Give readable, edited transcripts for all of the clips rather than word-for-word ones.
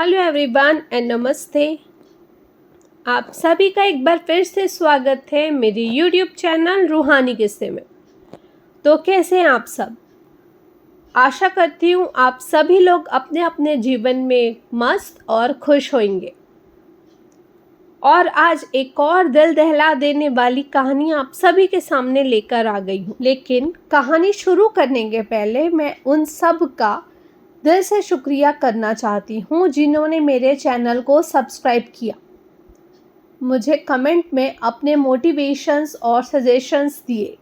Hello everyone and नमस्ते। आप सभी का एक बार फिर से स्वागत है मेरे यूट्यूब चैनल रूहानी किस्से में। तो कैसे हैं आप सब? आशा करती हूँ आप सभी लोग अपने अपने जीवन में मस्त और खुश होंगे। और आज एक और दिल दहला देने वाली कहानी आप सभी के सामने लेकर आ गई हूँ। लेकिन कहानी शुरू करने के पहले मैं उन सब का दिल से शुक्रिया करना चाहती हूँ जिन्होंने मेरे चैनल को सब्सक्राइब किया, मुझे कमेंट में अपने मोटिवेशंस और सजेशंस दिए।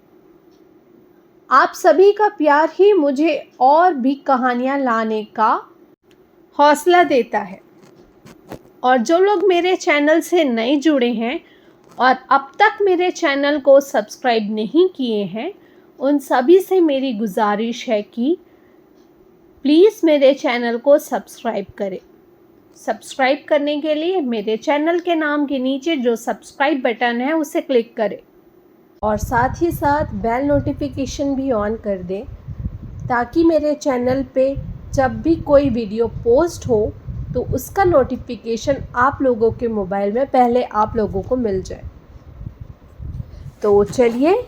आप सभी का प्यार ही मुझे और भी कहानियाँ लाने का हौसला देता है। और जो लोग मेरे चैनल से नए जुड़े हैं और अब तक मेरे चैनल को सब्सक्राइब नहीं किए हैं, उन सभी से मेरी गुजारिश है कि प्लीज़ मेरे चैनल को सब्सक्राइब करें। सब्सक्राइब करने के लिए मेरे चैनल के नाम के नीचे जो सब्सक्राइब बटन है उसे क्लिक करें और साथ ही साथ बेल नोटिफिकेशन भी ऑन कर दें ताकि मेरे चैनल पे जब भी कोई वीडियो पोस्ट हो तो उसका नोटिफिकेशन आप लोगों के मोबाइल में पहले आप लोगों को मिल जाए। तो चलिए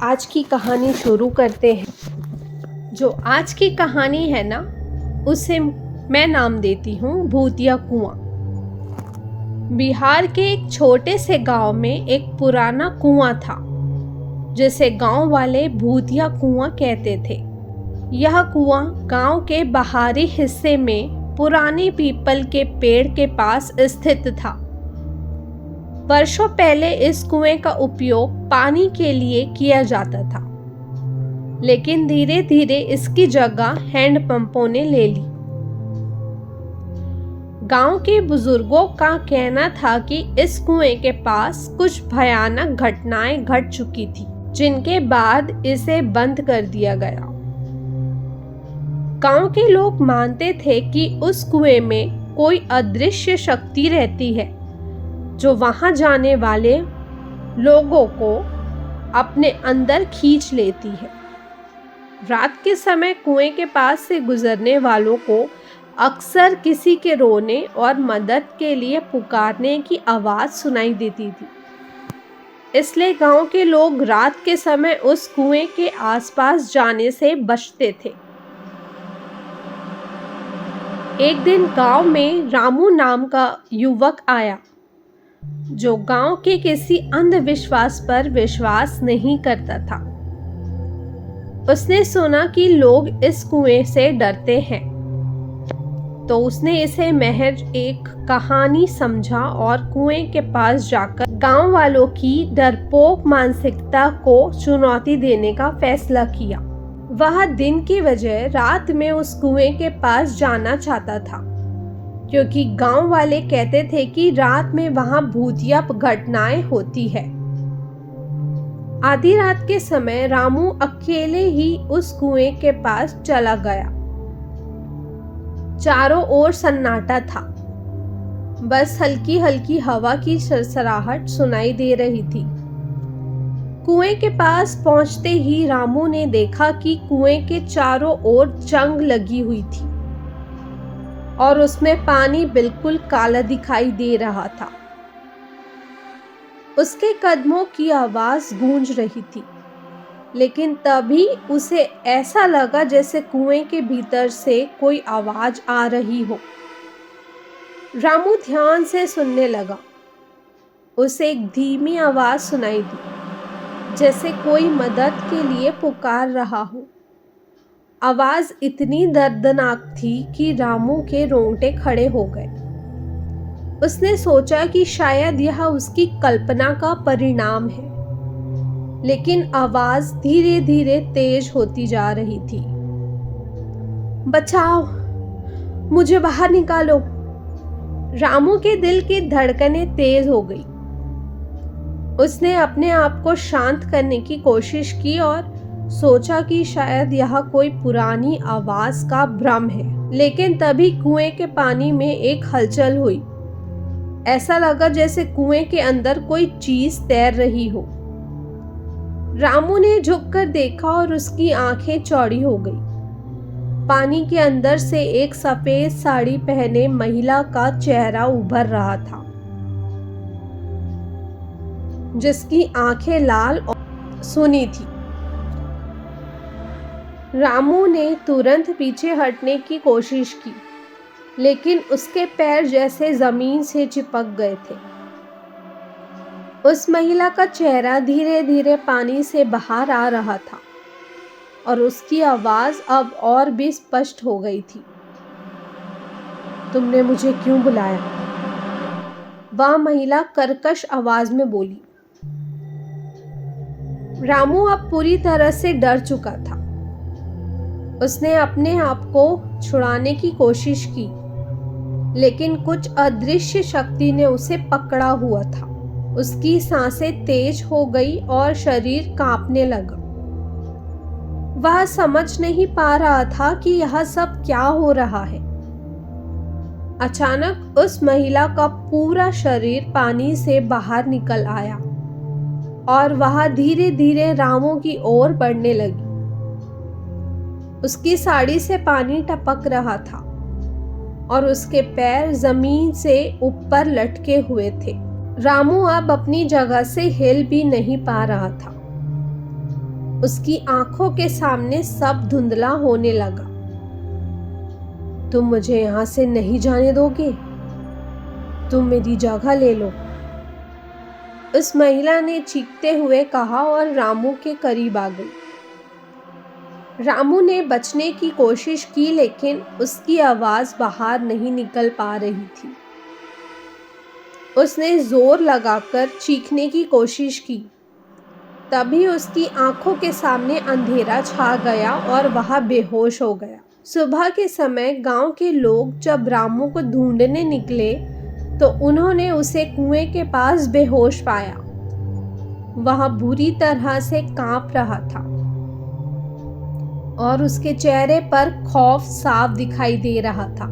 आज की कहानी शुरू करते हैं। जो आज की कहानी है ना, उसे मैं नाम देती हूँ भूतिया कुआं। बिहार के एक छोटे से गांव में एक पुराना कुआं था जिसे गांव वाले भूतिया कुआं कहते थे। यह कुआं गांव के बाहरी हिस्से में पुराने पीपल के पेड़ के पास स्थित था। वर्षों पहले इस कुएं का उपयोग पानी के लिए किया जाता था, लेकिन धीरे धीरे इसकी जगह हैंडपंपों ने ले ली। गांव के बुजुर्गों का कहना था कि इस कुएं के पास कुछ भयानक घटनाएं घट चुकी थी, जिनके बाद इसे बंद कर दिया गया। गांव के लोग मानते थे कि उस कुएं में कोई अदृश्य शक्ति रहती है जो वहां जाने वाले लोगों को अपने अंदर खींच लेती है। रात के समय कुएं के पास से गुजरने वालों को अक्सर किसी के रोने और मदद के लिए पुकारने की आवाज़ सुनाई देती थी। इसलिए गांव के लोग रात के समय उस कुएं के आसपास जाने से बचते थे। एक दिन गांव में रामू नाम का युवक आया जो गांव के किसी अंधविश्वास पर विश्वास नहीं करता था। उसने सुना कि लोग इस कुएं से डरते हैं, तो उसने इसे महज एक कहानी समझा और कुएं के पास जाकर गांव वालों की डरपोक मानसिकता को चुनौती देने का फैसला किया। वह दिन की बजाय रात में उस कुएं के पास जाना चाहता था, क्योंकि गांव वाले कहते थे कि रात में वहां भूतिया घटनाएं होती है। आधी रात के समय रामू अकेले ही उस कुएं के पास चला गया। चारों ओर सन्नाटा था, बस हल्की हल्की हवा की सरसराहट सुनाई दे रही थी। कुएं के पास पहुंचते ही रामू ने देखा कि कुएं के चारों ओर जंग लगी हुई थी और उसमें पानी बिल्कुल काला दिखाई दे रहा था। उसके कदमों की आवाज गूंज रही थी, लेकिन तभी उसे ऐसा लगा जैसे कुएं के भीतर से कोई आवाज आ रही हो। रामू ध्यान से सुनने लगा। उसे एक धीमी आवाज सुनाई दी, जैसे कोई मदद के लिए पुकार रहा हो। आवाज इतनी दर्दनाक थी कि रामू के रोंगटे खड़े हो गए। उसने सोचा कि शायद यह उसकी कल्पना का परिणाम है, लेकिन आवाज धीरे धीरे तेज होती जा रही थी। बचाओ, मुझे बाहर निकालो। रामू के दिल की धड़कनें तेज हो गई। उसने अपने आप को शांत करने की कोशिश की और सोचा कि शायद यह कोई पुरानी आवाज का भ्रम है। लेकिन तभी कुएं के पानी में एक हलचल हुई। ऐसा लगा जैसे कुएं के अंदर कोई चीज तैर रही हो। रामू ने झुककर देखा और उसकी आंखें चौड़ी हो गई। पानी के अंदर से एक सफेद साड़ी पहने महिला का चेहरा उभर रहा था, जिसकी आंखें लाल और सुनी थी। रामू ने तुरंत पीछे हटने की कोशिश की, लेकिन उसके पैर जैसे जमीन से चिपक गए थे। उस महिला का चेहरा धीरे धीरे पानी से बाहर आ रहा था और उसकी आवाज अब और भी स्पष्ट हो गई थी। तुमने मुझे क्यों बुलाया? वह महिला कर्कश आवाज में बोली। रामू अब पूरी तरह से डर चुका था। उसने अपने आप को छुड़ाने की कोशिश की, लेकिन कुछ अदृश्य शक्ति ने उसे पकड़ा हुआ था। उसकी सांसें तेज हो गई और शरीर कांपने लगा। वह समझ नहीं पा रहा था कि यह सब क्या हो रहा है। अचानक उस महिला का पूरा शरीर पानी से बाहर निकल आया और वह धीरे धीरे रामू की ओर बढ़ने लगी। उसकी साड़ी से पानी टपक रहा था और उसके पैर जमीन से ऊपर लटके हुए थे। रामू अब अपनी जगह से हिल भी नहीं पा रहा था। उसकी आंखों के सामने सब धुंधला होने लगा। तुम मुझे यहां से नहीं जाने दोगे? तुम मेरी जगह ले लो, उस महिला ने चीखते हुए कहा और रामू के करीब आ गई। रामू ने बचने की कोशिश की, लेकिन उसकी आवाज बाहर नहीं निकल पा रही थी। उसने जोर लगाकर चीखने की कोशिश की, तभी उसकी आंखों के सामने अंधेरा छा गया और वह बेहोश हो गया। सुबह के समय गांव के लोग जब रामू को ढूंढने निकले तो उन्होंने उसे कुएं के पास बेहोश पाया। वह बुरी तरह से कांप रहा था और उसके चेहरे पर खौफ साफ दिखाई दे रहा था।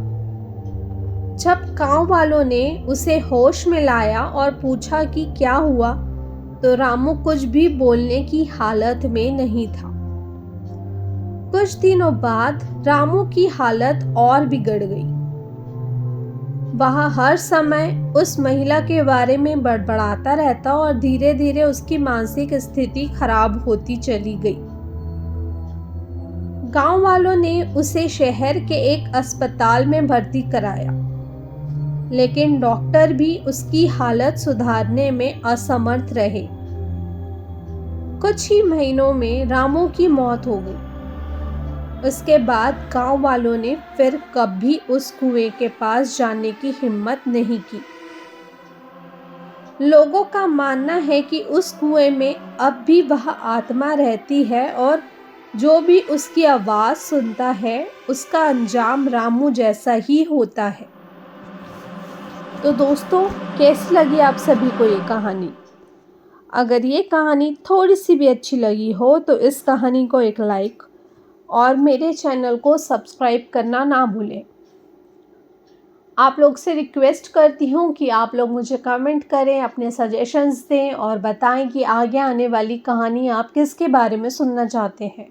जब गांव वालों ने उसे होश में लाया और पूछा कि क्या हुआ, तो रामू कुछ भी बोलने की हालत में नहीं था। कुछ दिनों बाद रामू की हालत और बिगड़ गई। वह हर समय उस महिला के बारे में बड़बड़ाता रहता और धीरे धीरे उसकी मानसिक स्थिति खराब होती चली गई। गांव वालों ने उसे शहर के एक अस्पताल में भर्ती कराया, लेकिन डॉक्टर भी उसकी हालत सुधारने में असमर्थ रहे। कुछ ही महीनों में रामू की मौत हो गई। उसके बाद गांव वालों ने फिर कभी उस कुएं के पास जाने की हिम्मत नहीं की। लोगों का मानना है कि उस कुएं में अब भी वह आत्मा रहती है और जो भी उसकी आवाज सुनता है उसका अंजाम रामू जैसा ही होता है। तो दोस्तों, कैसी लगी आप सभी को ये कहानी? अगर ये कहानी थोड़ी सी भी अच्छी लगी हो तो इस कहानी को एक लाइक और मेरे चैनल को सब्सक्राइब करना ना भूलें। आप लोग से रिक्वेस्ट करती हूँ कि आप लोग मुझे कमेंट करें, अपने सजेशंस दें और बताएं कि आगे आने वाली कहानी आप किसके बारे में सुनना चाहते हैं।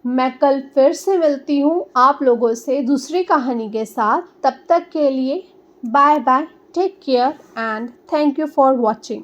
मैं कल फिर से मिलती हूँ आप लोगों से दूसरी कहानी के साथ। तब तक के लिए bye bye, take care and thank you for watching.